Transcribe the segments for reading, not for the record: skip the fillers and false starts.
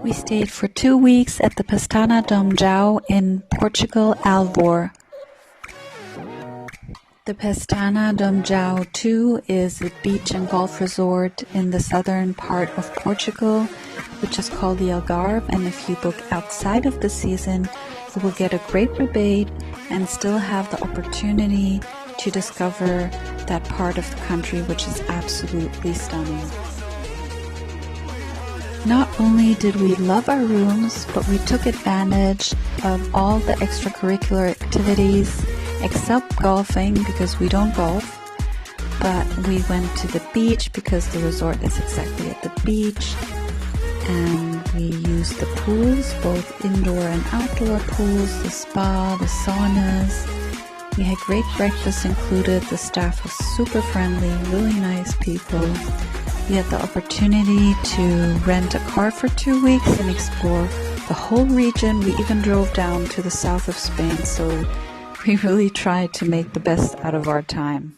We stayed for 2 weeks at the Pestana Domjao in Portugal, Alvor. The Pestana Domjao 2 is a beach and golf resort in the southern part of Portugal, which is called the Algarve, and if you book outside of the season, you will get a great rebate and still have the opportunity to discover that part of the country, which is absolutely stunning. Not only did we love our rooms, but we took advantage of all the extracurricular activities, except golfing because we don't golf. But we went to the beach because the resort is exactly at the beach, and we used the pools, both indoor and outdoor pools, the spa, the saunas. We had great breakfast included. The staff was super friendly, really nice people. We had the opportunity to rent a car for 2 weeks and explore the whole region. We even drove down to the south of Spain, so we really tried to make the best out of our time.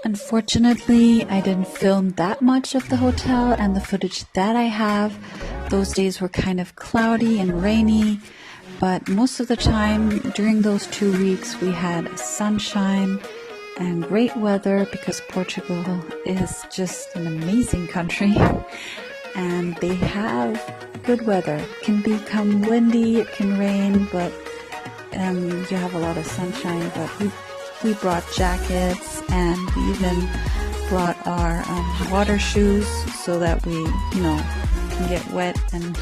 Unfortunately, I didn't film that much of the hotel, and the footage that I have, those days were kind of cloudy and rainy, but most of the time during those 2 weeks we had sunshine and great weather because Portugal is just an amazing country and they have good weather. It can become windy, it can rain, but you have a lot of sunshine. But we brought jackets and we even brought our water shoes so that we can get wet and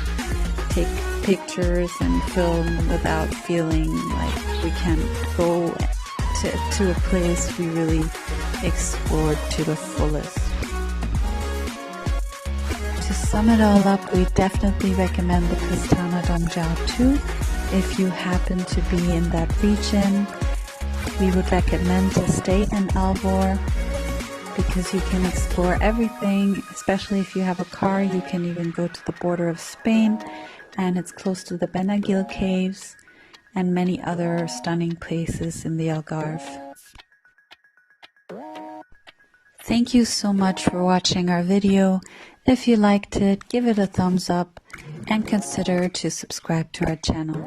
take pictures and film without feeling like we can't go to a place we really explored to the fullest. To sum it all up, we definitely recommend the Pestana Domjao 2 if you happen to be in that region. We would recommend to stay in Alvor because you can explore everything, especially if you have a car. You can even go to the border of Spain, and it's close to the Benagil caves and many other stunning places in the Algarve. Thank you so much for watching our video. If you liked it, give it a thumbs up and consider to subscribe to our channel.